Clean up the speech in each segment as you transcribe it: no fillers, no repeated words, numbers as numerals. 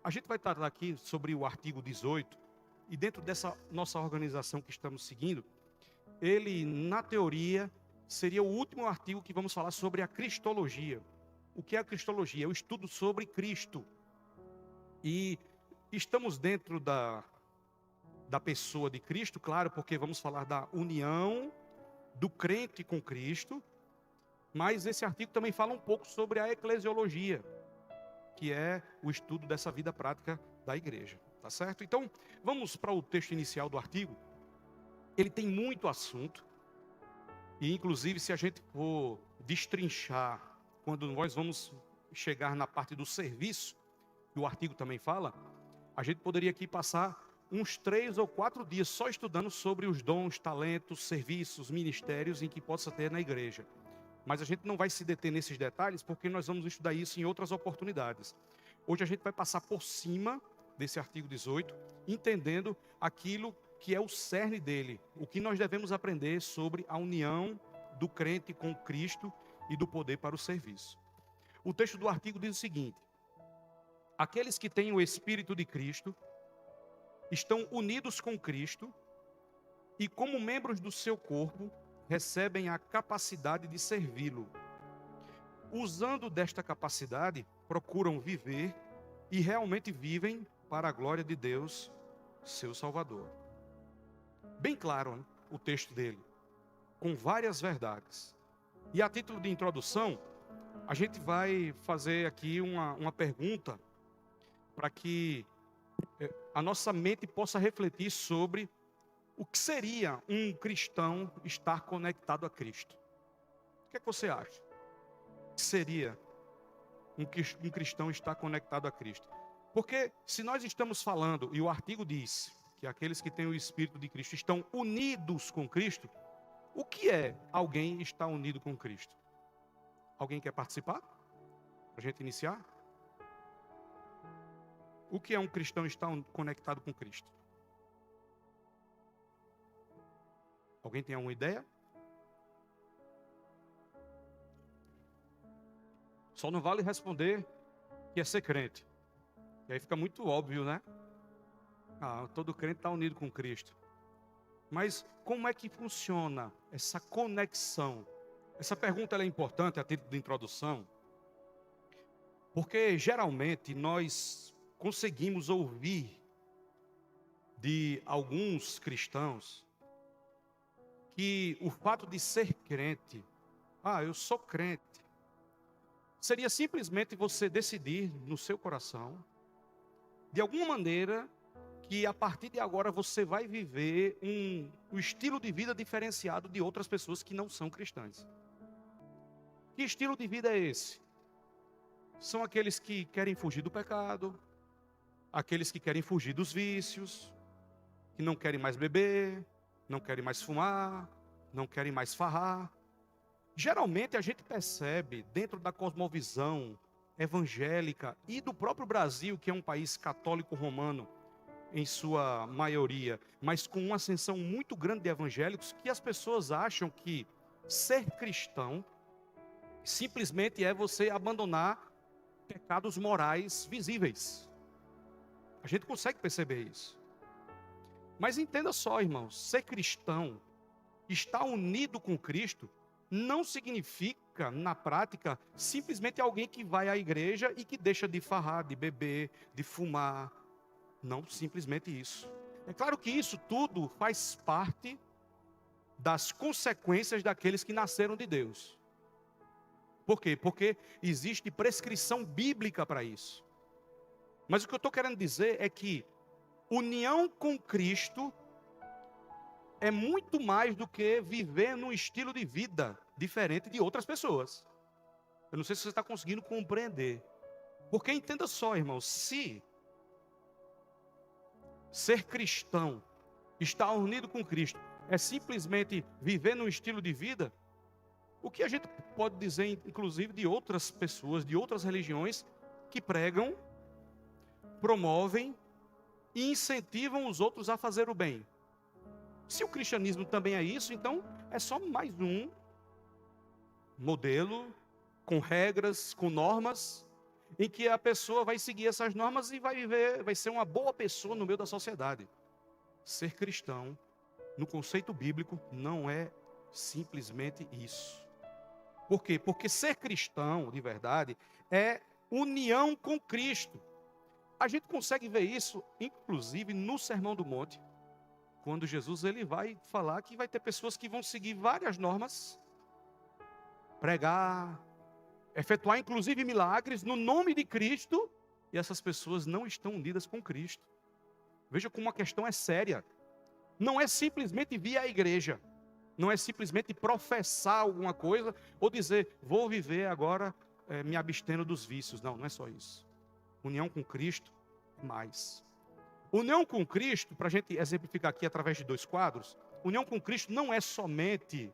A gente vai tratar aqui sobre o artigo 18, e dentro dessa nossa organização que estamos seguindo, ele, na teoria, seria o último artigo que vamos falar sobre a cristologia. O que é a cristologia? É o estudo sobre Cristo. E estamos dentro da pessoa de Cristo, claro, porque vamos falar da união do crente com Cristo, mas esse artigo também fala um pouco sobre a eclesiologia, que é o estudo dessa vida prática da igreja, tá certo? Então, vamos para o texto inicial do artigo. Ele tem muito assunto, e inclusive se a gente for destrinchar, quando nós vamos chegar na parte do serviço, que o artigo também fala, a gente poderia aqui passar uns 3 ou 4 dias só estudando sobre os dons, talentos, serviços, ministérios em que possa ter na igreja. Mas a gente não vai se deter nesses detalhes, porque nós vamos estudar isso em outras oportunidades. Hoje a gente vai passar por cima desse artigo 18, entendendo aquilo que é o cerne dele, o que nós devemos aprender sobre a união do crente com Cristo e do poder para o serviço. O texto do artigo diz o seguinte: aqueles que têm o Espírito de Cristo estão unidos com Cristo e, como membros do seu corpo, recebem a capacidade de servi-lo. Usando desta capacidade, procuram viver e realmente vivem para a glória de Deus, seu Salvador. Bem claro, né, o texto dele, com várias verdades. E a título de introdução, a gente vai fazer aqui uma pergunta para que a nossa mente possa refletir sobre o que seria um cristão estar conectado a Cristo. O que é que você acha? O que seria um cristão estar conectado a Cristo? Porque se nós estamos falando, e o artigo diz que aqueles que têm o Espírito de Cristo estão unidos com Cristo, o que é alguém estar unido com Cristo? Alguém quer participar? Para a gente iniciar? O que é um cristão estar conectado com Cristo? Alguém tem alguma ideia? Só não vale responder que é ser crente. E aí fica muito óbvio, né? Todo crente está unido com Cristo. Mas como é que funciona essa conexão? Essa pergunta ela é importante a título de introdução, porque geralmente nós conseguimos ouvir de alguns cristãos que o fato de ser crente, eu sou crente, seria simplesmente você decidir no seu coração, de alguma maneira, que a partir de agora você vai viver um estilo de vida diferenciado de outras pessoas que não são cristãs. Que estilo de vida é esse? São aqueles que querem fugir do pecado, aqueles que querem fugir dos vícios, que não querem mais beber, não querem mais fumar, não querem mais farrar. Geralmente a gente percebe dentro da cosmovisão evangélica e do próprio Brasil, que é um país católico romano em sua maioria, mas com uma ascensão muito grande de evangélicos, que as pessoas acham que ser cristão simplesmente é você abandonar pecados morais visíveis. A gente consegue perceber isso. Mas entenda só, irmãos, ser cristão, estar unido com Cristo, não significa, na prática, simplesmente alguém que vai à igreja e que deixa de farrar, de beber, de fumar. Não simplesmente isso. É claro que isso tudo faz parte das consequências daqueles que nasceram de Deus. Por quê? Porque existe prescrição bíblica para isso. Mas o que eu estou querendo dizer é que união com Cristo é muito mais do que viver num estilo de vida diferente de outras pessoas. Eu não sei se você está conseguindo compreender. Porque entenda só, irmão, se ser cristão, estar unido com Cristo, é simplesmente viver num estilo de vida, o que a gente pode dizer, inclusive, de outras pessoas, de outras religiões, que pregam, promovem e incentivam os outros a fazer o bem. Se o cristianismo também é isso, então é só mais um modelo, com regras, com normas, em que a pessoa vai seguir essas normas e vai viver, vai ser uma boa pessoa no meio da sociedade. Ser cristão, no conceito bíblico, não é simplesmente isso. Por quê? Porque ser cristão, de verdade, é união com Cristo. A gente consegue ver isso, inclusive, no Sermão do Monte, quando Jesus ele vai falar que vai ter pessoas que vão seguir várias normas, pregar, efetuar inclusive milagres no nome de Cristo, e essas pessoas não estão unidas com Cristo. Veja como a questão é séria. Não é simplesmente vir à igreja, não é simplesmente professar alguma coisa ou dizer, vou viver agora me abstendo dos vícios. Não, não é só isso. União com Cristo é mais. União com Cristo, para a gente exemplificar aqui através de 2 quadros, união com Cristo não é somente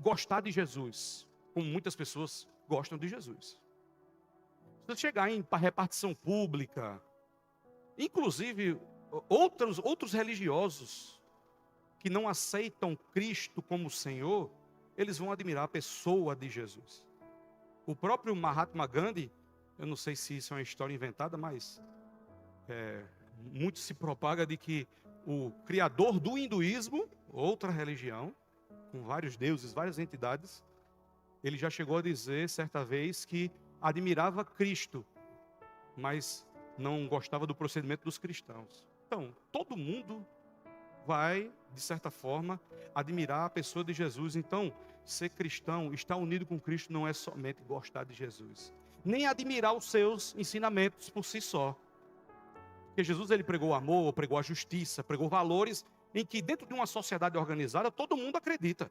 gostar de Jesus, como muitas pessoas gostam de Jesus. Se você chegar em repartição pública, inclusive outros religiosos que não aceitam Cristo como Senhor, eles vão admirar a pessoa de Jesus. O próprio Mahatma Gandhi, eu não sei se isso é uma história inventada, mas muito se propaga de que o criador do hinduísmo, outra religião, com vários deuses, várias entidades, ele já chegou a dizer certa vez que admirava Cristo, mas não gostava do procedimento dos cristãos. Então, todo mundo vai, de certa forma, admirar a pessoa de Jesus. Então, ser cristão, estar unido com Cristo, não é somente gostar de Jesus, nem admirar os seus ensinamentos por si só. Porque Jesus ele pregou o amor, pregou a justiça, pregou valores em que dentro de uma sociedade organizada todo mundo acredita.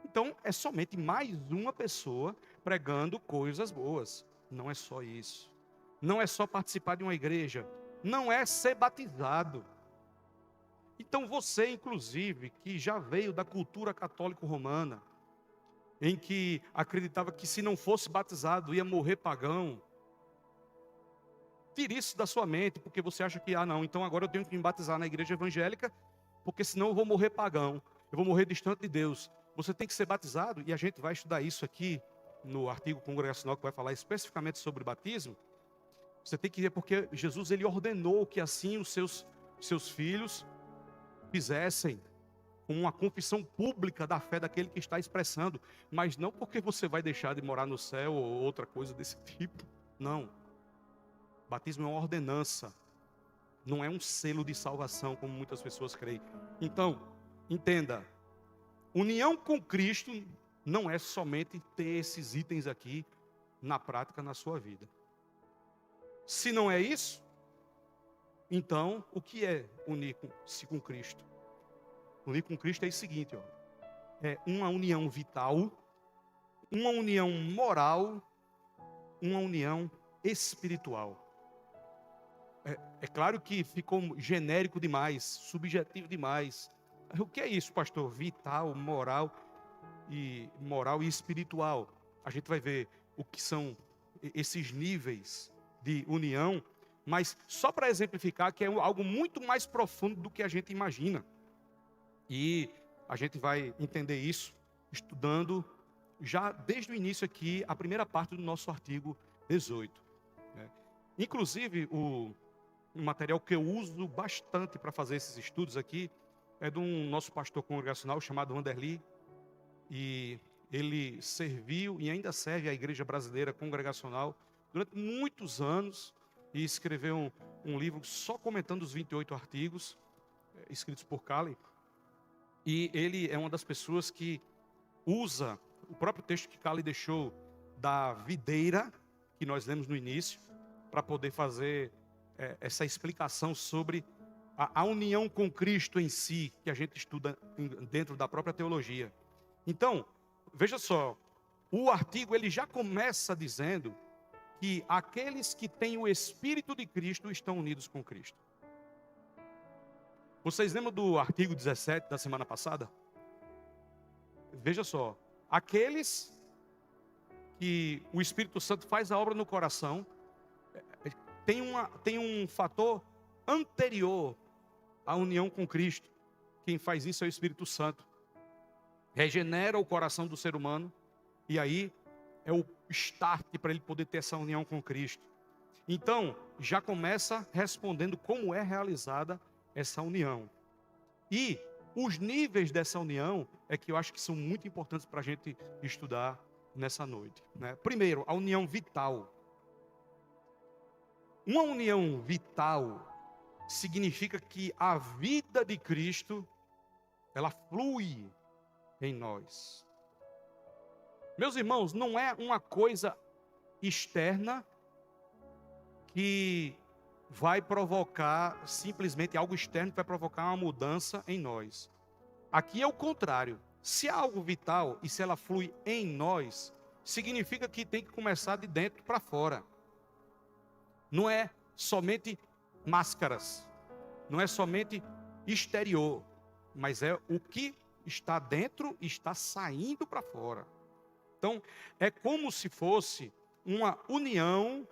Então, é somente mais uma pessoa pregando coisas boas. Não é só isso. Não é só participar de uma igreja. Não é ser batizado. Então você, inclusive, que já veio da cultura católico-romana, em que acreditava que se não fosse batizado ia morrer pagão, tire isso da sua mente, porque você acha que, não, então agora eu tenho que me batizar na igreja evangélica, porque senão eu vou morrer pagão, eu vou morrer distante de Deus. Você tem que ser batizado, e a gente vai estudar isso aqui no artigo congregacional que vai falar especificamente sobre batismo. Você tem que ver porque Jesus ele ordenou que assim os seus filhos fizessem uma confissão pública da fé daquele que está expressando, mas não porque você vai deixar de morar no céu ou outra coisa desse tipo. Não. Batismo é uma ordenança, não é um selo de salvação como muitas pessoas creem. Então, entenda, união com Cristo não é somente ter esses itens aqui na prática na sua vida. Se não é isso, então o que é unir-se com Cristo? Unir com Cristo é o seguinte, é uma união vital, uma união moral, uma união espiritual. É claro que ficou genérico demais, subjetivo demais. O que é isso, pastor? Vital, moral e espiritual. A gente vai ver o que são esses níveis de união, mas só para exemplificar que é algo muito mais profundo do que a gente imagina. E a gente vai entender isso estudando já desde o início aqui a primeira parte do nosso artigo 18. Inclusive, o material que eu uso bastante para fazer esses estudos aqui é de um nosso pastor congregacional chamado Wanderly, e ele serviu e ainda serve à igreja brasileira congregacional durante muitos anos e escreveu um livro só comentando os 28 artigos escritos por Calley. E ele é uma das pessoas que usa o próprio texto que Calley deixou da videira, que nós lemos no início, para poder fazer essa explicação sobre a união com Cristo em si, que a gente estuda dentro da própria teologia. Então, veja só, o artigo ele já começa dizendo que aqueles que têm o Espírito de Cristo estão unidos com Cristo. Vocês lembram do artigo 17 da semana passada? Veja só, aqueles que o Espírito Santo faz a obra no coração, tem um fator anterior à união com Cristo. Quem faz isso é o Espírito Santo. Regenera o coração do ser humano, e aí é o start para ele poder ter essa união com Cristo. Então, já começa respondendo como é realizada essa união. E os níveis dessa união é que eu acho que são muito importantes para a gente estudar nessa noite, né? Primeiro, a união vital. Uma união vital significa que a vida de Cristo, ela flui em nós. Meus irmãos, não é uma coisa externa que vai provocar, simplesmente algo externo que vai provocar uma mudança em nós. Aqui é o contrário. Se há algo vital e se ela flui em nós, significa que tem que começar de dentro para fora. Não é somente máscaras, não é somente exterior, mas é o que está dentro e está saindo para fora. Então, é como se fosse uma união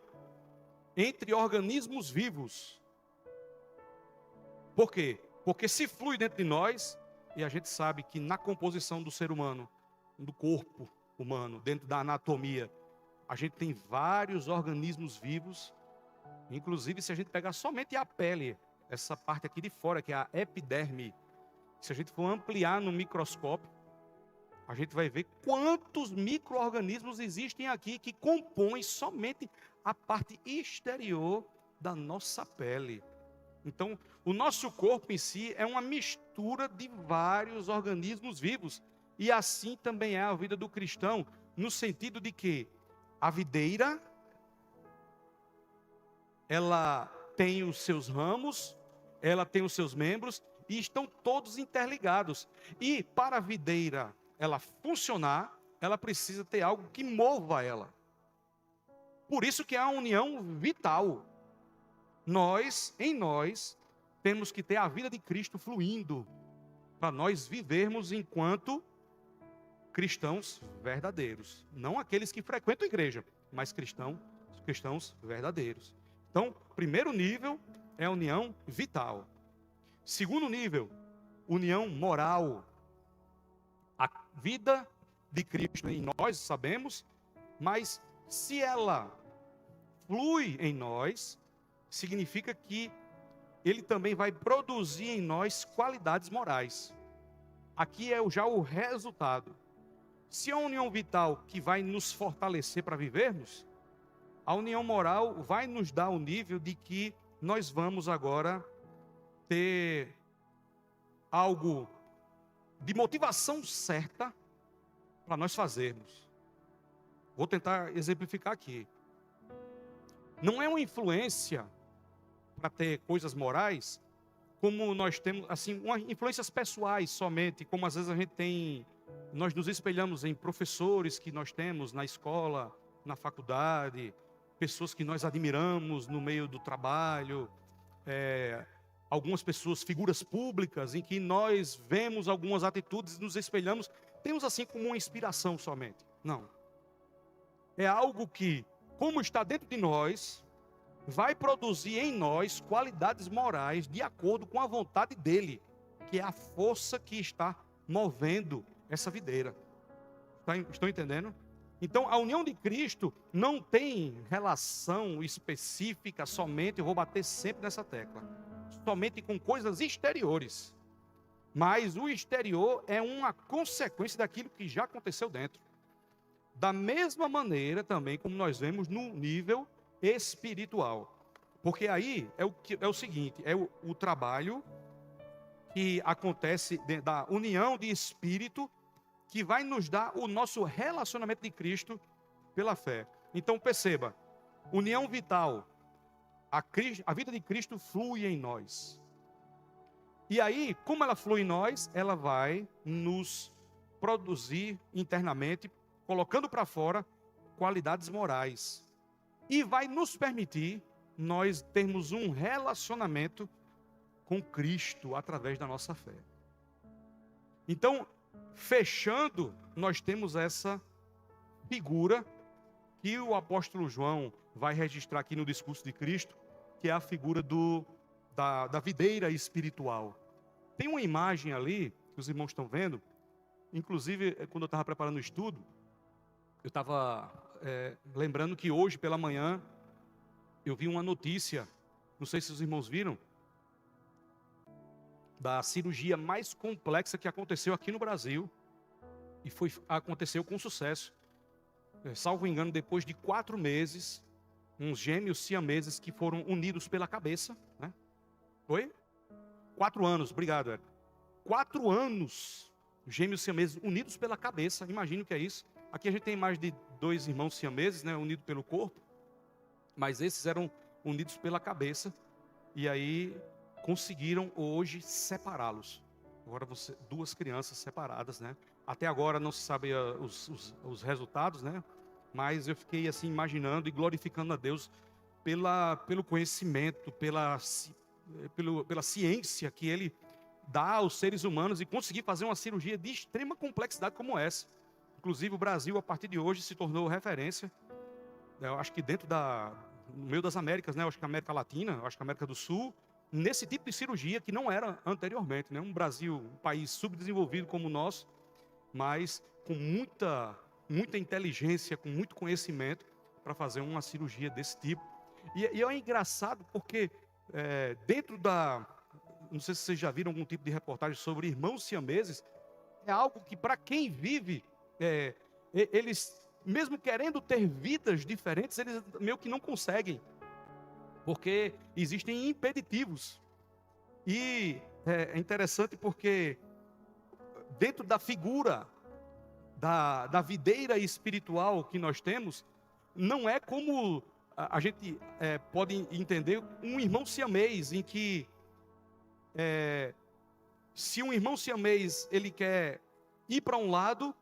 entre organismos vivos. Por quê? Porque se flui dentro de nós, e a gente sabe que na composição do ser humano, do corpo humano, dentro da anatomia, a gente tem vários organismos vivos. Inclusive, se a gente pegar somente a pele, essa parte aqui de fora, que é a epiderme, se a gente for ampliar no microscópio, a gente vai ver quantos micro-organismos existem aqui que compõem somente a parte exterior da nossa pele. Então, o nosso corpo em si é uma mistura de vários organismos vivos. E assim também é a vida do cristão, no sentido de que a videira, ela tem os seus ramos, ela tem os seus membros, e estão todos interligados. E para a videira ela funcionar, ela precisa ter algo que mova ela. Por isso que é a união vital. Em nós, temos que ter a vida de Cristo fluindo, para nós vivermos enquanto cristãos verdadeiros. Não aqueles que frequentam a igreja, mas cristãos verdadeiros. Então, primeiro nível é a união vital. Segundo nível, união moral. A vida de Cristo em nós, sabemos, mas se ela flui em nós, significa que ele também vai produzir em nós qualidades morais. Aqui é já o resultado. Se é a união vital que vai nos fortalecer para vivermos, a união moral vai nos dar o nível de que nós vamos agora ter algo de motivação certa para nós fazermos. Vou tentar exemplificar aqui. Não é uma influência para ter coisas morais, como nós temos, assim, influências pessoais somente, como às vezes a gente tem, nós nos espelhamos em professores que nós temos na escola, na faculdade, pessoas que nós admiramos no meio do trabalho, algumas pessoas, figuras públicas, em que nós vemos algumas atitudes e nos espelhamos, temos assim como uma inspiração somente. Não. É algo que, como está dentro de nós, vai produzir em nós qualidades morais de acordo com a vontade dele, que é a força que está movendo essa videira. Estão entendendo? Então, a união de Cristo não tem relação específica somente, eu vou bater sempre nessa tecla, somente com coisas exteriores. Mas o exterior é uma consequência daquilo que já aconteceu dentro. Da mesma maneira também como nós vemos no nível espiritual. Porque aí é o seguinte, é o trabalho que acontece da união de espírito, que vai nos dar o nosso relacionamento de Cristo pela fé. Então perceba, união vital, a vida de Cristo flui em nós. E aí, como ela flui em nós, ela vai nos produzir internamente, colocando para fora qualidades morais. E vai nos permitir nós termos um relacionamento com Cristo através da nossa fé. Então, fechando, nós temos essa figura que o apóstolo João vai registrar aqui no discurso de Cristo, que é a figura da videira espiritual. Tem uma imagem ali, que os irmãos estão vendo, inclusive quando eu estava preparando o estudo, eu estava lembrando que hoje pela manhã eu vi uma notícia, não sei se os irmãos viram, da cirurgia mais complexa que aconteceu aqui no Brasil, e aconteceu com sucesso. Salvo engano, depois de 4 meses, uns gêmeos siameses que foram unidos pela cabeça, né? Foi? 4 anos, obrigado, Érico. 4 anos, gêmeos siameses unidos pela cabeça, imagina o que é isso. Aqui a gente tem mais de 2 irmãos siameses, né, unidos pelo corpo, mas esses eram unidos pela cabeça, e aí conseguiram hoje separá-los. Agora 2 crianças separadas, né? Até agora não se sabe os resultados, né? Mas eu fiquei assim imaginando e glorificando a Deus pelo conhecimento, pela ciência que Ele dá aos seres humanos e conseguir fazer uma cirurgia de extrema complexidade como essa. Inclusive o Brasil, a partir de hoje, se tornou referência. Eu acho que no meio das Américas, né? Eu acho que a América Latina, eu acho que a América do Sul, nesse tipo de cirurgia que não era anteriormente, né? Um Brasil, um país subdesenvolvido como o nosso, mas com muita inteligência, com muito conhecimento para fazer uma cirurgia desse tipo. E é engraçado porque não sei se vocês já viram algum tipo de reportagem sobre irmãos siameses, é algo que para quem vive, eles, mesmo querendo ter vidas diferentes, eles meio que não conseguem, porque existem impeditivos. E é interessante porque dentro da figura da videira espiritual que nós temos, não é como a gente pode entender um irmão siamês, em que se um irmão siamês ele quer ir para um lado,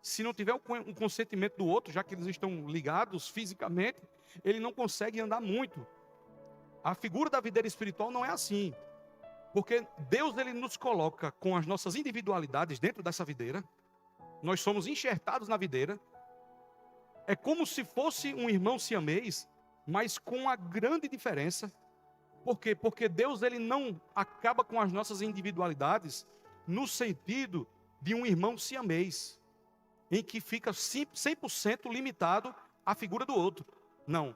se não tiver um consentimento do outro, já que eles estão ligados fisicamente, ele não consegue andar muito. A figura da videira espiritual não é assim, porque Deus ele nos coloca com as nossas individualidades dentro dessa videira. Nós somos enxertados na videira. É como se fosse um irmão siamês, mas com a grande diferença. Por quê? Porque Deus ele não acaba com as nossas individualidades no sentido de um irmão siamês, em que fica 100% limitado à figura do outro. Não.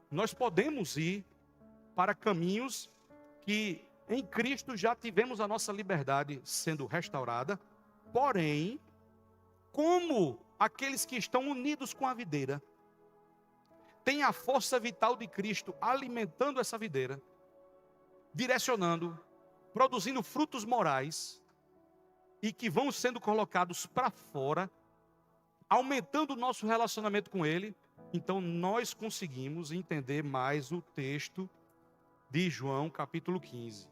Nós podemos ir para caminhos que em Cristo já tivemos a nossa liberdade sendo restaurada, porém, como aqueles que estão unidos com a videira, têm a força vital de Cristo alimentando essa videira, direcionando, produzindo frutos morais, e que vão sendo colocados para fora, aumentando o nosso relacionamento com Ele, então nós conseguimos entender mais o texto de João capítulo 15.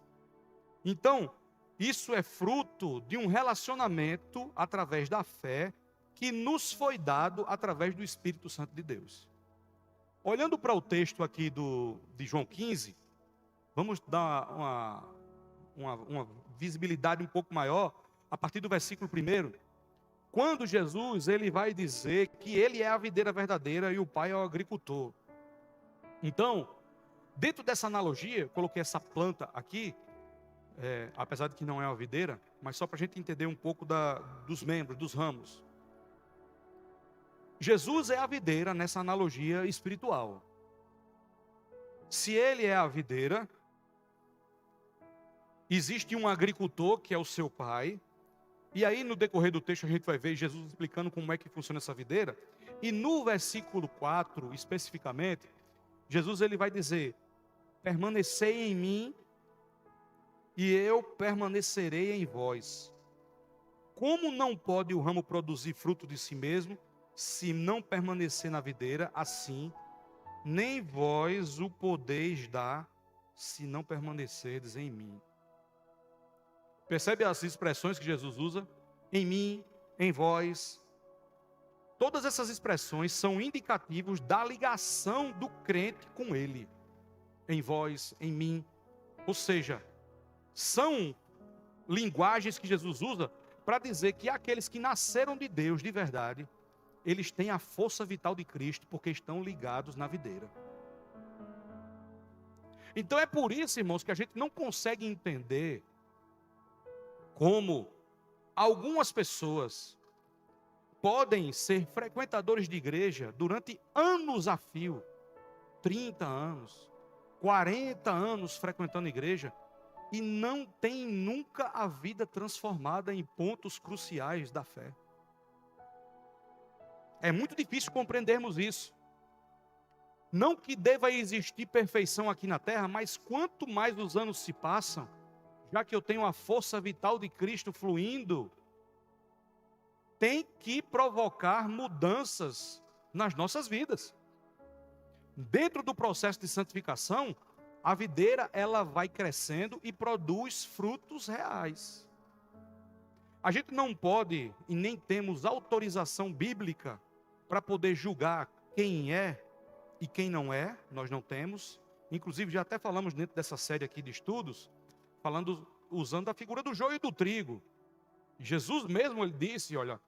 Então, isso é fruto de um relacionamento através da fé que nos foi dado através do Espírito Santo de Deus. Olhando para o texto aqui de João 15, vamos dar uma visibilidade um pouco maior a partir do versículo 1. Quando Jesus ele vai dizer que Ele é a videira verdadeira e o Pai é o agricultor. Então, dentro dessa analogia, eu coloquei essa planta aqui, apesar de que não é uma videira, mas só para a gente entender um pouco dos membros, dos ramos. Jesus é a videira nessa analogia espiritual. Se Ele é a videira, existe um agricultor que é o seu pai, e aí no decorrer do texto a gente vai ver Jesus explicando como é que funciona essa videira, e no versículo 4 especificamente, Jesus ele vai dizer: permanecei em mim e eu permanecerei em vós. Como não pode o ramo produzir fruto de si mesmo, se não permanecer na videira, assim, nem vós o podeis dar, se não permanecerdes em mim. Percebe as expressões que Jesus usa? Em mim, em vós. Todas essas expressões são indicativos da ligação do crente com Ele. Em vós, em mim. Ou seja, são linguagens que Jesus usa para dizer que aqueles que nasceram de Deus de verdade, eles têm a força vital de Cristo porque estão ligados na videira. Então é por isso, irmãos, que a gente não consegue entender como algumas pessoas podem ser frequentadores de igreja durante anos a fio, 30 anos, 40 anos frequentando igreja, e não tem nunca a vida transformada em pontos cruciais da fé. É muito difícil compreendermos isso. Não que deva existir perfeição aqui na terra, mas quanto mais os anos se passam, já que eu tenho a força vital de Cristo fluindo, tem que provocar mudanças nas nossas vidas. Dentro do processo de santificação, a videira ela vai crescendo e produz frutos reais. A gente não pode e nem temos autorização bíblica para poder julgar quem é e quem não é, nós não temos. Inclusive já até falamos dentro dessa série aqui de estudos, usando a figura do joio e do trigo. Jesus mesmo ele disse, olha,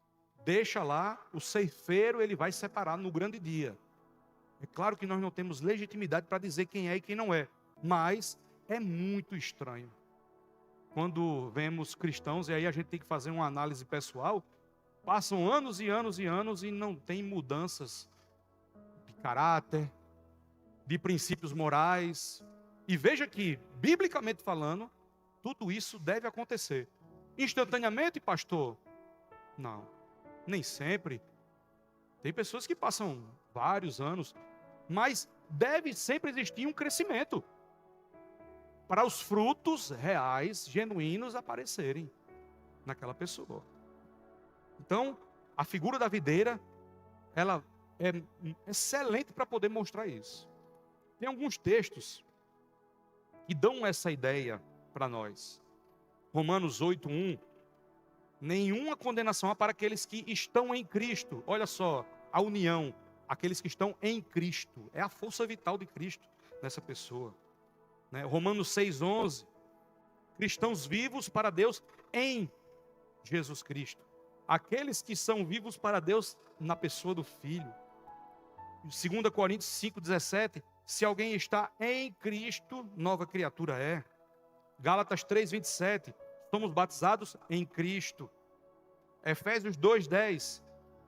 deixa lá, o ceifeiro ele vai separar no grande dia. É claro que nós não temos legitimidade para dizer quem é e quem não é, mas é muito estranho quando vemos cristãos, e aí a gente tem que fazer uma análise pessoal, passam anos e anos e anos e não tem mudanças de caráter, de princípios morais. E veja que, biblicamente falando, tudo isso deve acontecer. Instantaneamente, pastor? Não, nem sempre. Tem pessoas que passam vários anos, mas deve sempre existir um crescimento para os frutos reais, genuínos, aparecerem naquela pessoa. Então, a figura da videira, ela é excelente para poder mostrar isso. Tem alguns textos que dão essa ideia para nós. Romanos 8:1, nenhuma condenação há para aqueles que estão em Cristo. Olha só, a união, aqueles que estão em Cristo, é a força vital de Cristo nessa pessoa. Romanos 6:11, cristãos vivos para Deus em Jesus Cristo. Aqueles que são vivos para Deus na pessoa do Filho. 2 Coríntios 5:17, se alguém está em Cristo, nova criatura é. Gálatas 3:27, somos batizados em Cristo. Efésios 2:10,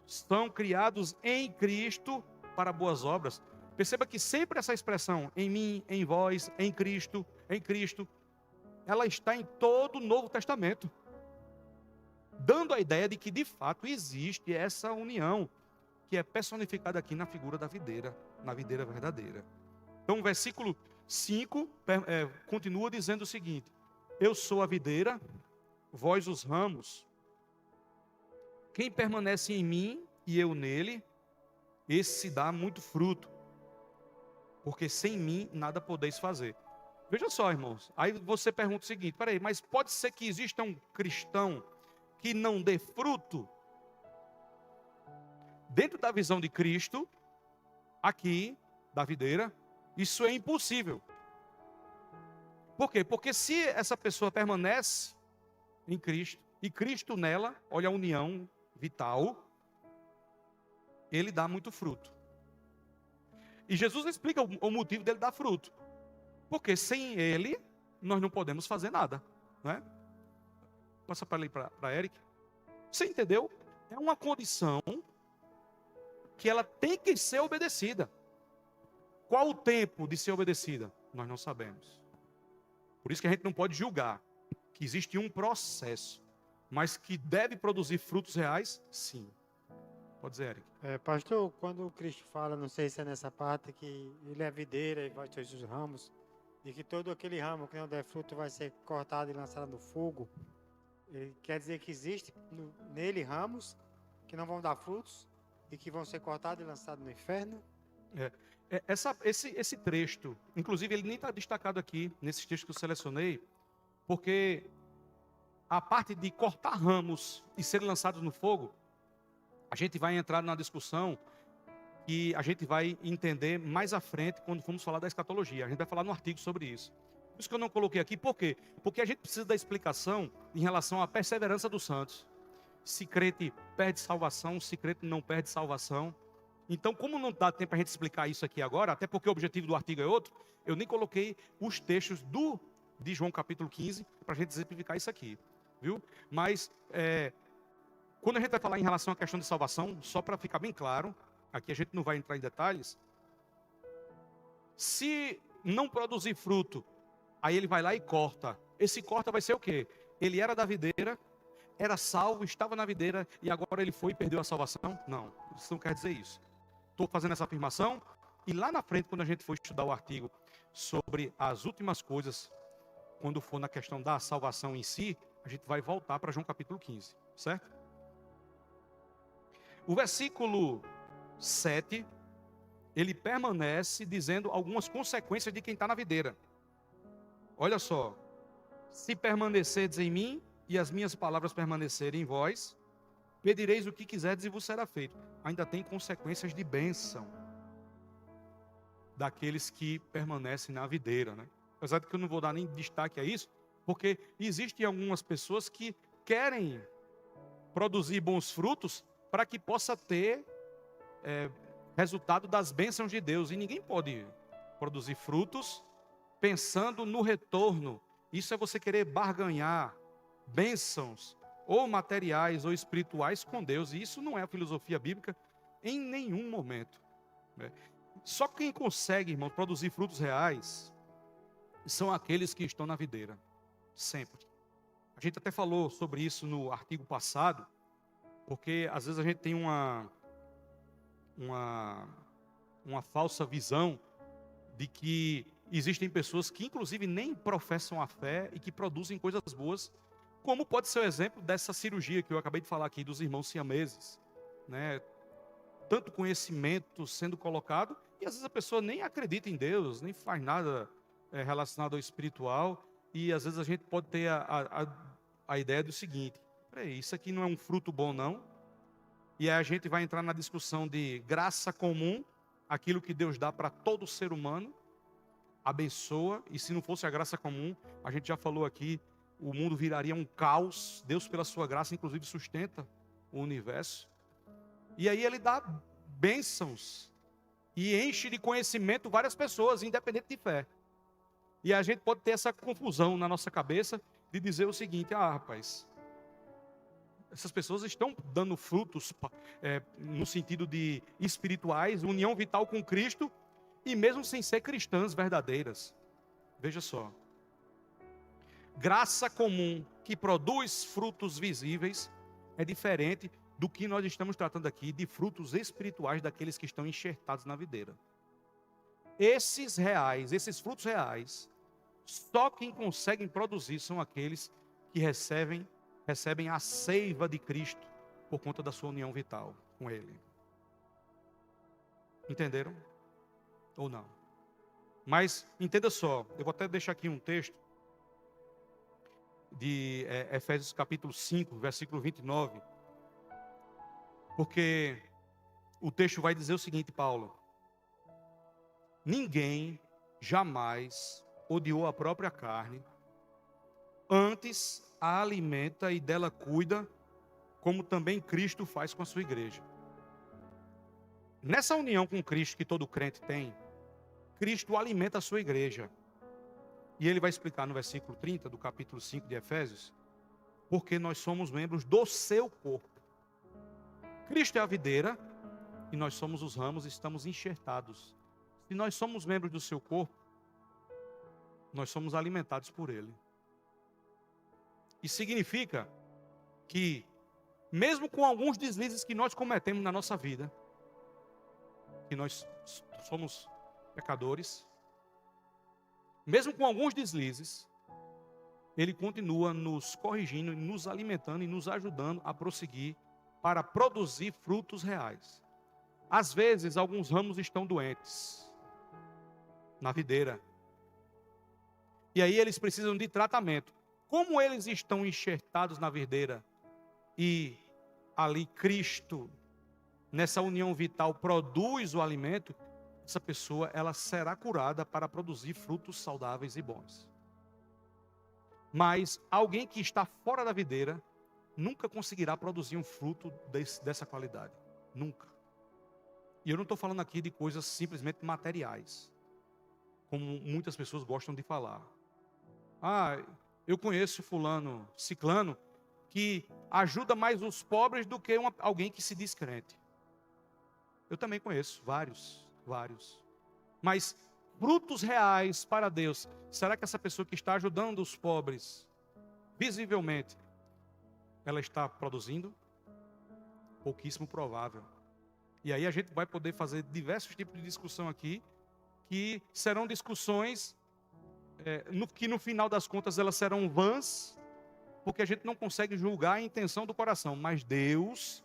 estão criados em Cristo para boas obras. Perceba que sempre essa expressão, em mim, em vós, em Cristo, ela está em todo o Novo Testamento, dando a ideia de que de fato existe essa união, que é personificada aqui na figura da videira, na videira verdadeira. Então o versículo 5 continua dizendo o seguinte, eu sou a videira, vós os ramos. Quem permanece em mim e eu nele, esse dá muito fruto, porque sem mim nada podeis fazer. Veja só, irmãos, aí você pergunta o seguinte, peraí, mas pode ser que exista um cristão que não dê fruto? Dentro da visão de Cristo, aqui, da videira, isso é impossível. Por quê? Porque se essa pessoa permanece em Cristo, e Cristo nela, olha a união vital, ele dá muito fruto. E Jesus explica o motivo dele dar fruto. Porque sem ele, nós não podemos fazer nada. Né? Passa para ali para Eric. Você entendeu? É uma condição que ela tem que ser obedecida. Qual o tempo de ser obedecida? Nós não sabemos. Por isso que a gente não pode julgar que existe um processo, mas que deve produzir frutos reais, sim. Pode dizer, Eric. Pastor, quando o Cristo fala, não sei se é nessa parte, que ele é a videira e vós sois os ramos, e que todo aquele ramo que não der fruto vai ser cortado e lançado no fogo, ele quer dizer que existe nele ramos que não vão dar frutos e que vão ser cortados e lançados no inferno? Esse trecho, inclusive ele nem está destacado aqui, nesses textos que eu selecionei, porque a parte de cortar ramos e serem lançados no fogo, a gente vai entrar numa discussão que a gente vai entender mais à frente quando formos falar da escatologia. A gente vai falar no artigo sobre isso. Por isso que eu não coloquei aqui, por quê? Porque a gente precisa da explicação em relação à perseverança dos santos. Se crente perde salvação, se crente não perde salvação. Então, como não dá tempo para a gente explicar isso aqui agora, até porque o objetivo do artigo é outro, eu nem coloquei os textos de João capítulo 15 para a gente exemplificar isso aqui. Viu? Mas Quando a gente vai falar em relação à questão de salvação, só para ficar bem claro, aqui a gente não vai entrar em detalhes. Se não produzir fruto, aí ele vai lá e corta. Esse corta vai ser o quê? Ele era da videira, era salvo, estava na videira e agora ele foi e perdeu a salvação? Não, isso não quer dizer isso. Estou fazendo essa afirmação e lá na frente, quando a gente for estudar o artigo sobre as últimas coisas, quando for na questão da salvação em si, a gente vai voltar para João capítulo 15, certo? O versículo 7, ele permanece dizendo algumas consequências de quem está na videira. Olha só, se permanecerdes em mim e as minhas palavras permanecerem em vós, pedireis o que quiserdes e vos será feito. Ainda tem consequências de bênção daqueles que permanecem na videira, né? Apesar de que eu não vou dar nem destaque a isso, porque existem algumas pessoas que querem produzir bons frutos para que possa ter resultado das bênçãos de Deus. E ninguém pode produzir frutos pensando no retorno. Isso é você querer barganhar bênçãos, ou materiais ou espirituais com Deus. E isso não é a filosofia bíblica em nenhum momento, né? Só quem consegue, irmão, produzir frutos reais são aqueles que estão na videira, sempre. A gente até falou sobre isso no artigo passado, porque às vezes a gente tem uma falsa visão de que existem pessoas que inclusive nem professam a fé e que produzem coisas boas, como pode ser o exemplo dessa cirurgia que eu acabei de falar aqui dos irmãos siameses, né? Tanto conhecimento sendo colocado, e às vezes a pessoa nem acredita em Deus, nem faz nada relacionado ao espiritual, e às vezes a gente pode ter a ideia do seguinte: peraí, isso aqui não é um fruto bom não? E aí a gente vai entrar na discussão de graça comum, aquilo que Deus dá para todo ser humano, abençoa, e se não fosse a graça comum, a gente já falou aqui, o mundo viraria um caos. Deus, pela sua graça, inclusive sustenta o universo. E aí ele dá bênçãos e enche de conhecimento várias pessoas, independente de fé. E a gente pode ter essa confusão na nossa cabeça de dizer o seguinte: ah, rapaz, essas pessoas estão dando frutos no sentido de espirituais, união vital com Cristo, e mesmo sem ser cristãs verdadeiras. Veja só, graça comum que produz frutos visíveis é diferente do que nós estamos tratando aqui de frutos espirituais daqueles que estão enxertados na videira. Esses frutos reais, só quem conseguem produzir são aqueles que recebem a seiva de Cristo por conta da sua união vital com Ele. Entenderam? Ou não? Mas entenda só, eu vou até deixar aqui um texto de Efésios capítulo 5, versículo 29, porque o texto vai dizer o seguinte, Paulo: ninguém jamais odiou a própria carne, antes a alimenta e dela cuida, como também Cristo faz com a sua igreja. Nessa união com Cristo que todo crente tem, Cristo alimenta a sua igreja. E ele vai explicar no versículo 30 do capítulo 5 de Efésios, porque nós somos membros do seu corpo. Cristo é a videira e nós somos os ramos e estamos enxertados. Se nós somos membros do seu corpo, nós somos alimentados por Ele. Isso significa que, mesmo com alguns deslizes que nós cometemos na nossa vida, que nós somos pecadores, mesmo com alguns deslizes, Ele continua nos corrigindo, nos alimentando e nos ajudando a prosseguir para produzir frutos reais. Às vezes, alguns ramos estão doentes na videira. E aí eles precisam de tratamento. Como eles estão enxertados na videira e ali Cristo, nessa união vital, produz o alimento, essa pessoa ela será curada para produzir frutos saudáveis e bons. Mas alguém que está fora da videira nunca conseguirá produzir um fruto dessa qualidade. Nunca. E eu não estou falando aqui de coisas simplesmente materiais, como muitas pessoas gostam de falar. Ah, eu conheço fulano, ciclano, que ajuda mais os pobres do que alguém que se diz crente. Eu também conheço vários. Mas frutos reais para Deus, será que essa pessoa que está ajudando os pobres, visivelmente, ela está produzindo? Pouquíssimo provável. E aí a gente vai poder fazer diversos tipos de discussão aqui, que serão discussões que no final das contas elas serão vãs, porque a gente não consegue julgar a intenção do coração. Mas Deus,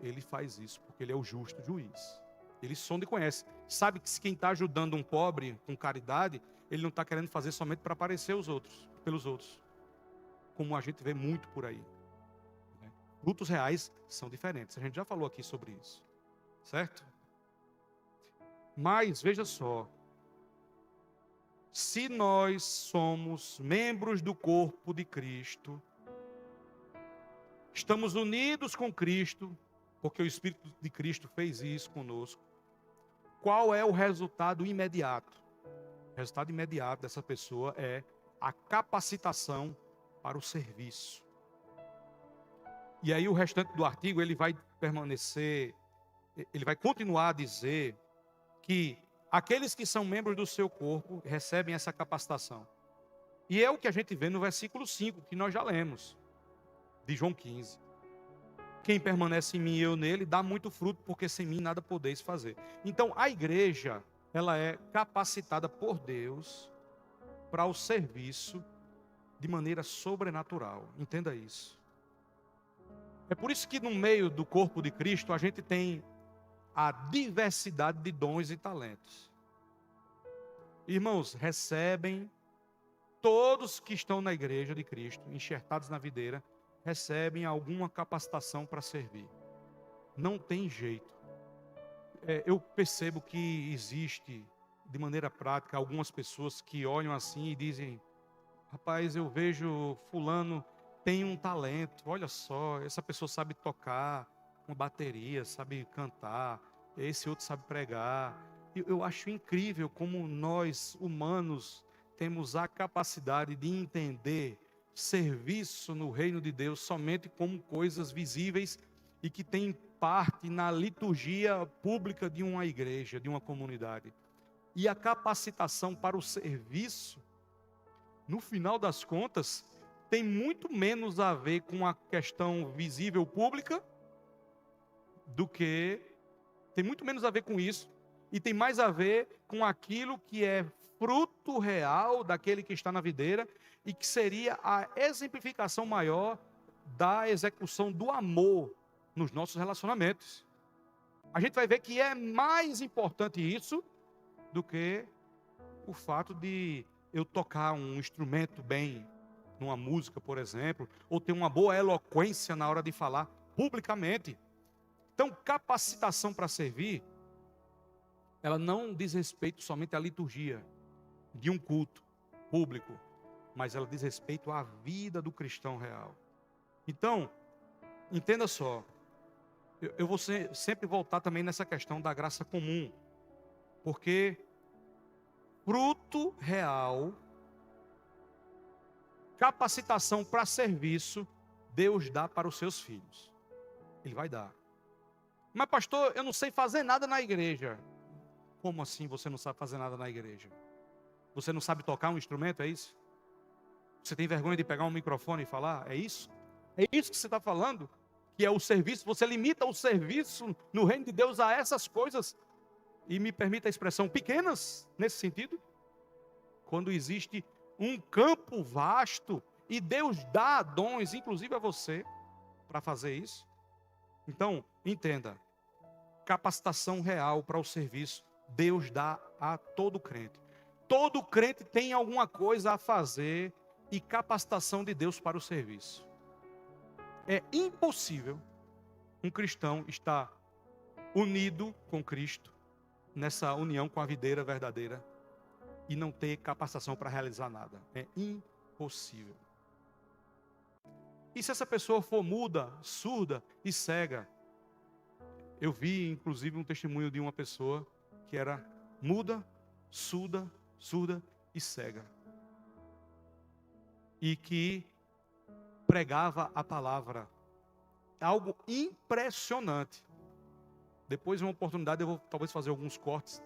Ele faz isso, porque Ele é o justo juiz. Ele sonda e conhece. Sabe que quem está ajudando um pobre com caridade, ele não está querendo fazer somente para aparecer pelos outros. Como a gente vê muito por aí. Frutos reais são diferentes. A gente já falou aqui sobre isso. Certo? Mas, veja só. Se nós somos membros do corpo de Cristo, estamos unidos com Cristo, porque o Espírito de Cristo fez isso conosco, qual é o resultado imediato? O resultado imediato dessa pessoa é a capacitação para o serviço. E aí o restante do artigo, ele vai continuar a dizer que aqueles que são membros do seu corpo recebem essa capacitação. E é o que a gente vê no versículo 5, que nós já lemos, de João 15. Quem permanece em mim e eu nele, dá muito fruto, porque sem mim nada podeis fazer. Então, a igreja, ela é capacitada por Deus para o serviço de maneira sobrenatural. Entenda isso. É por isso que no meio do corpo de Cristo, a gente tem a diversidade de dons e talentos. Irmãos, recebem, todos que estão na igreja de Cristo, enxertados na videira, recebem alguma capacitação para servir. Não tem jeito. Eu percebo que existe, de maneira prática, algumas pessoas que olham assim e dizem: rapaz, eu vejo fulano tem um talento, olha só, essa pessoa sabe tocar uma bateria, sabe cantar, esse outro sabe pregar. Eu acho incrível como nós, humanos, temos a capacidade de entender serviço no reino de Deus somente como coisas visíveis e que tem parte na liturgia pública de uma igreja, de uma comunidade. E a capacitação para o serviço, no final das contas, tem muito menos a ver com a questão visível pública tem muito menos a ver com isso, e tem mais a ver com aquilo que é fruto real daquele que está na videira, e que seria a exemplificação maior da execução do amor nos nossos relacionamentos. A gente vai ver que é mais importante isso do que o fato de eu tocar um instrumento bem, numa música, por exemplo, ou ter uma boa eloquência na hora de falar publicamente. Então, capacitação para servir, ela não diz respeito somente à liturgia de um culto público, mas ela diz respeito à vida do cristão real. Então, entenda só, eu vou sempre voltar também nessa questão da graça comum, porque fruto real, capacitação para serviço, Deus dá para os seus filhos. Ele vai dar. Mas pastor, eu não sei fazer nada na igreja. Como assim você não sabe fazer nada na igreja? Você não sabe tocar um instrumento, é isso? Você tem vergonha de pegar um microfone e falar? É isso? É isso que você está falando? Que é o serviço? Você limita o serviço no reino de Deus a essas coisas? E me permita a expressão, pequenas nesse sentido? Quando existe um campo vasto e Deus dá dons, inclusive a você, para fazer isso. Então, entenda, capacitação real para o serviço, Deus dá a todo crente. Todo crente tem alguma coisa a fazer e capacitação de Deus para o serviço. É impossível um cristão estar unido com Cristo, nessa união com a videira verdadeira, e não ter capacitação para realizar nada. É impossível. E se essa pessoa for muda, surda e cega? Eu vi, inclusive, um testemunho de uma pessoa que era muda, surda e cega. E que pregava a palavra. Algo impressionante. Depois, uma oportunidade, eu vou talvez fazer alguns cortes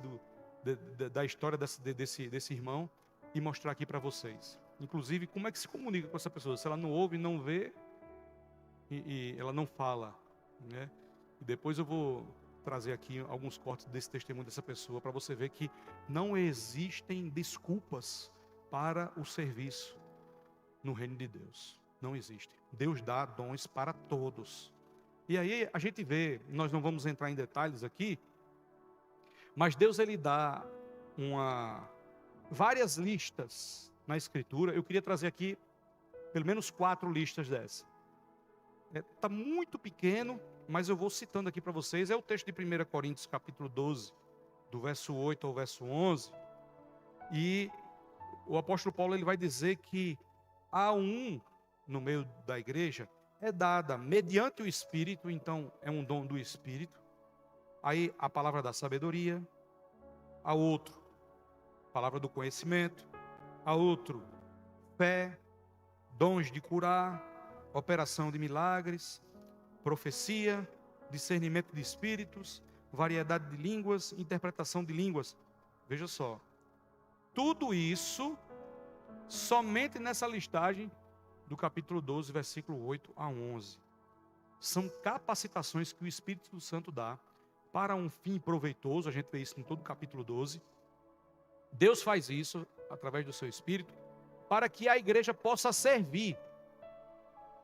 da história desse irmão e mostrar aqui para vocês. Inclusive, como é que se comunica com essa pessoa? Se ela não ouve, não vê e ela não fala, né? E depois eu vou trazer aqui alguns cortes desse testemunho dessa pessoa para você ver que não existem desculpas para o serviço no reino de Deus. Não existe. Deus dá dons para todos. E aí a gente vê, nós não vamos entrar em detalhes aqui, mas Deus ele dá várias listas na Escritura. Eu queria trazer aqui pelo menos 4 listas dessa. Está muito pequeno, mas eu vou citando aqui para vocês. É o texto de 1 Coríntios capítulo 12, do verso 8 ao verso 11. E o apóstolo Paulo ele vai dizer que há no meio da igreja, é dada mediante o Espírito, então é um dom do Espírito. Aí a palavra da sabedoria, a outro, palavra do conhecimento, a outro, fé, dons de curar, operação de milagres, profecia, discernimento de espíritos, variedade de línguas, interpretação de línguas. Veja só, tudo isso somente nessa listagem do capítulo 12, versículo 8 a 11. São capacitações que o Espírito Santo dá para um fim proveitoso. A gente vê isso em todo o capítulo 12. Deus faz isso através do seu Espírito para que a igreja possa servir.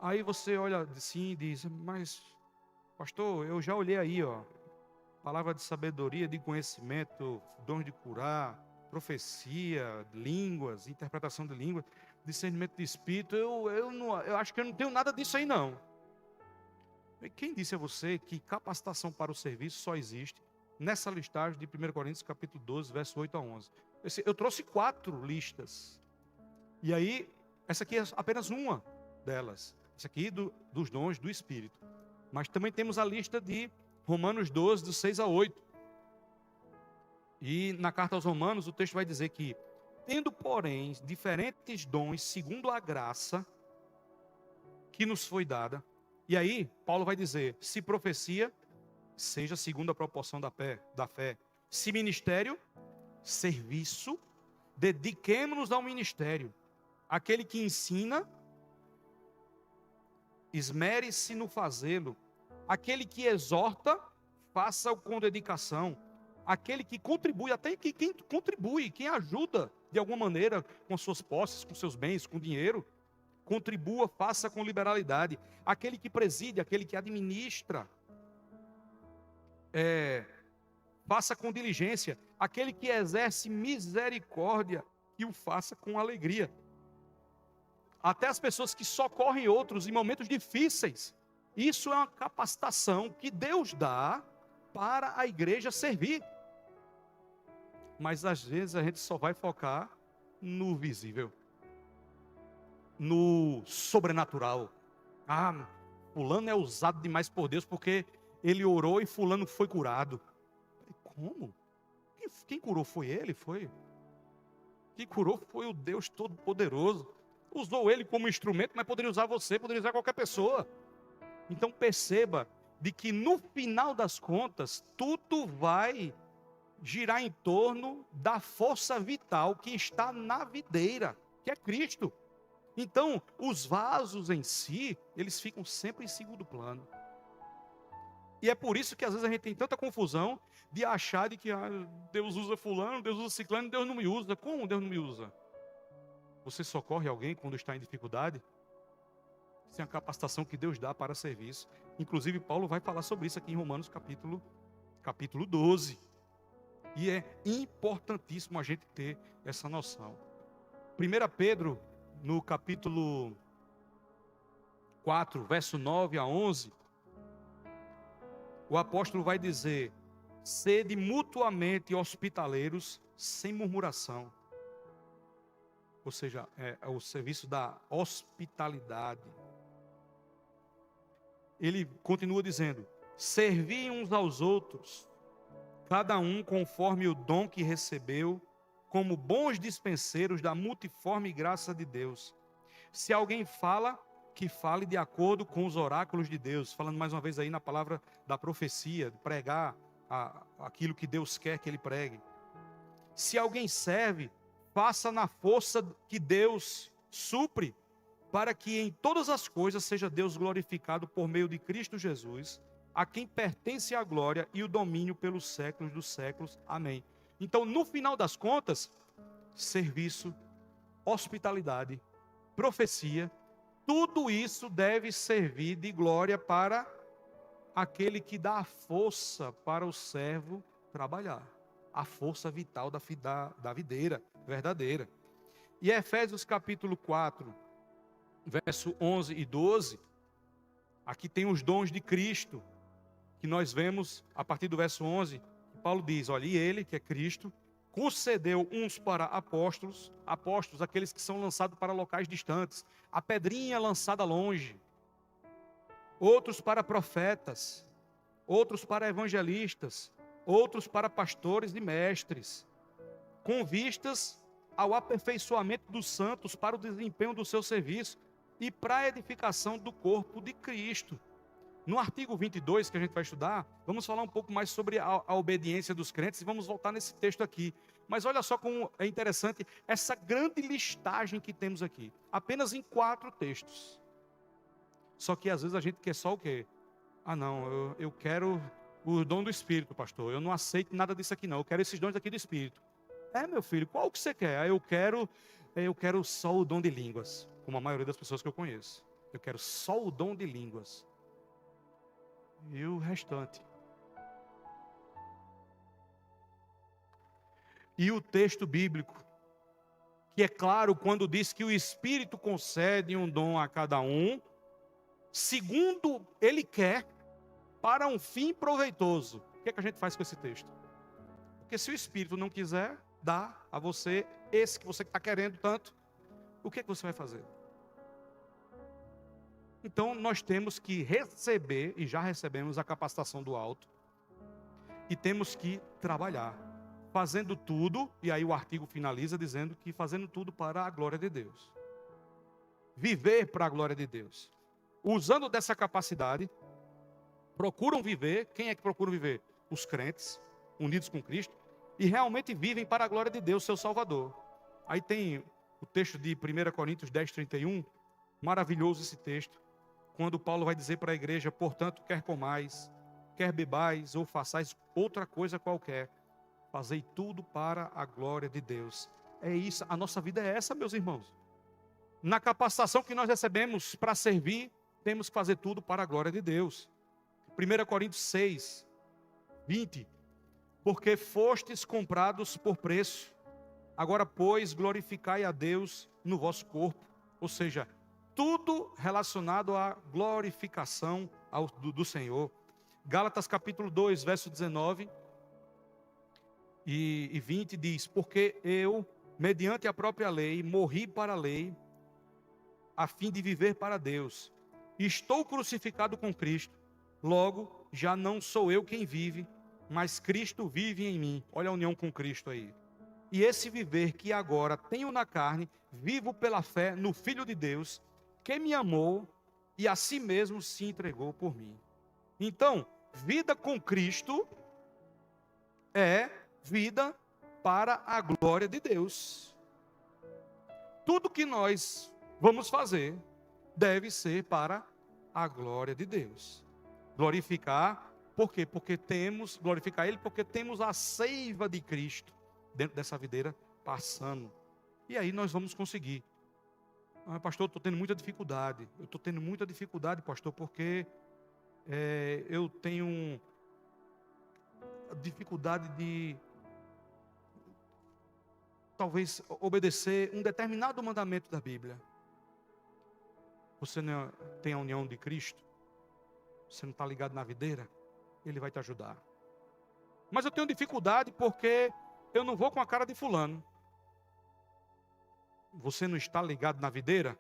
Aí você olha assim e diz, mas pastor, eu já olhei aí, ó, palavra de sabedoria, de conhecimento, dons de curar, profecia, línguas, interpretação de línguas, discernimento de espírito, eu acho que eu não tenho nada disso aí não. E quem disse a você que capacitação para o serviço só existe nessa listagem de 1 Coríntios capítulo 12, verso 8 a 11? Eu trouxe 4 listas. E aí, essa aqui é apenas uma delas. Essa aqui dos dons do Espírito. Mas também temos a lista de Romanos 12, do 6 a 8. E na carta aos Romanos, o texto vai dizer que, tendo, porém, diferentes dons segundo a graça que nos foi dada. E aí, Paulo vai dizer, se profecia, seja segundo a proporção da fé. Se ministério, serviço, dediquemo-nos ao ministério. Aquele que ensina, esmere-se no fazê-lo. Aquele que exorta, faça-o com dedicação. Aquele que contribui, até quem contribui, quem ajuda de alguma maneira com suas posses, com seus bens, com dinheiro, contribua, faça com liberalidade. Aquele que preside, aquele que administra, faça com diligência. Aquele que exerce misericórdia, que o faça com alegria. Até as pessoas que socorrem outros em momentos difíceis. Isso é uma capacitação que Deus dá para a igreja servir. Mas às vezes a gente só vai focar no visível, no sobrenatural. Ah, fulano é usado demais por Deus porque ele orou e fulano foi curado. Como? Quem curou foi ele? Foi? Quem curou foi o Deus Todo-Poderoso. Usou ele como instrumento, mas poderia usar você, poderia usar qualquer pessoa. Então perceba de que no final das contas, tudo vai girar em torno da força vital que está na videira, que é Cristo. Então, os vasos em si, eles ficam sempre em segundo plano. E é por isso que às vezes a gente tem tanta confusão de achar de que Deus usa fulano, Deus usa ciclano, Deus não me usa. Como Deus não me usa? Você socorre alguém quando está em dificuldade? Isso é a capacitação que Deus dá para serviço. Inclusive, Paulo vai falar sobre isso aqui em Romanos capítulo 12. E é importantíssimo a gente ter essa noção. 1 Pedro, no capítulo 4, verso 9 a 11, o apóstolo vai dizer, sede mutuamente hospitaleiros sem murmuração. Ou seja, é o serviço da hospitalidade. Ele continua dizendo, servi uns aos outros, cada um conforme o dom que recebeu, como bons dispenseiros da multiforme graça de Deus. Se alguém fala, que fale de acordo com os oráculos de Deus, falando mais uma vez aí na palavra da profecia, pregar aquilo que Deus quer que ele pregue. Se alguém serve, faça na força que Deus supre, para que em todas as coisas seja Deus glorificado por meio de Cristo Jesus, a quem pertence a glória e o domínio pelos séculos dos séculos. Amém. Então, no final das contas, serviço, hospitalidade, profecia, tudo isso deve servir de glória para aquele que dá a força para o servo trabalhar. A força vital da videira verdadeira. E Efésios capítulo 4, verso 11 e 12, aqui tem os dons de Cristo, que nós vemos a partir do verso 11, Paulo diz, olha, e ele, que é Cristo, concedeu uns para apóstolos, aqueles que são lançados para locais distantes, a pedrinha lançada longe, outros para profetas, outros para evangelistas, outros para pastores e mestres, com vistas ao aperfeiçoamento dos santos para o desempenho do seu serviço e para a edificação do corpo de Cristo. No artigo 22 que a gente vai estudar, vamos falar um pouco mais sobre a obediência dos crentes e vamos voltar nesse texto aqui. Mas olha só como é interessante essa grande listagem que temos aqui, apenas em 4 textos. Só que às vezes a gente quer só o quê? Ah não, eu quero o dom do Espírito, pastor, eu não aceito nada disso aqui não, eu quero esses dons aqui do Espírito. Meu filho, qual que você quer? Eu quero só o dom de línguas, como a maioria das pessoas que eu conheço. Eu quero só o dom de línguas. E o restante. E o texto bíblico, que é claro quando diz que o Espírito concede um dom a cada um, segundo Ele quer, para um fim proveitoso. O que é que a gente faz com esse texto? Porque se o Espírito não quiser dar a você esse que você está querendo tanto, o que é que você vai fazer? Então nós temos que receber, e já recebemos a capacitação do alto, e temos que trabalhar, fazendo tudo, e aí o artigo finaliza dizendo que fazendo tudo para a glória de Deus. Viver para a glória de Deus. Usando dessa capacidade, procuram viver, quem é que procura viver? Os crentes, unidos com Cristo, e realmente vivem para a glória de Deus, seu Salvador. Aí tem o texto de 1 Coríntios 10, 31, maravilhoso esse texto, quando Paulo vai dizer para a igreja, portanto, quer comais, quer bebais, ou façais outra coisa qualquer, fazei tudo para a glória de Deus. É isso, a nossa vida é essa, meus irmãos. Na capacitação que nós recebemos para servir, temos que fazer tudo para a glória de Deus. 1 Coríntios 6, 20, porque fostes comprados por preço, agora, pois, glorificai a Deus no vosso corpo, ou seja, tudo relacionado à glorificação do Senhor. Gálatas capítulo 2, verso 19 e 20 diz, porque eu, mediante a própria lei, morri para a lei, a fim de viver para Deus. Estou crucificado com Cristo, logo, já não sou eu quem vive, mas Cristo vive em mim. Olha a união com Cristo aí. E esse viver que agora tenho na carne, vivo pela fé no Filho de Deus, que me amou e a si mesmo se entregou por mim. Então, vida com Cristo é vida para a glória de Deus. Tudo que nós vamos fazer deve ser para a glória de Deus. Glorificar, por quê? Glorificar Ele porque temos a seiva de Cristo dentro dessa videira passando. E aí nós vamos conseguir. Pastor, eu estou tendo muita dificuldade. Eu estou tendo muita dificuldade, pastor, porque eu tenho dificuldade de talvez obedecer um determinado mandamento da Bíblia. Você não tem a união de Cristo? Você não está ligado na videira? Ele vai te ajudar. Mas eu tenho dificuldade porque eu não vou com a cara de fulano. Você não está ligado na videira?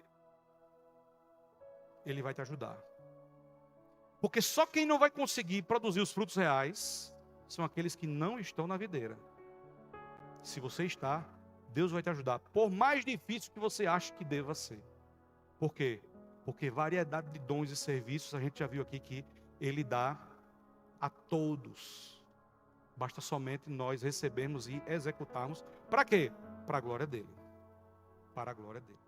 Ele vai te ajudar. Porque só quem não vai conseguir produzir os frutos reais são aqueles que não estão na videira. Se você está, Deus vai te ajudar. Por mais difícil que você ache que deva ser. Por quê? Porque variedade de dons e serviços, a gente já viu aqui que Ele dá a todos. Basta somente nós recebermos e executarmos. Para quê? Para a glória dEle. Para a glória dEle.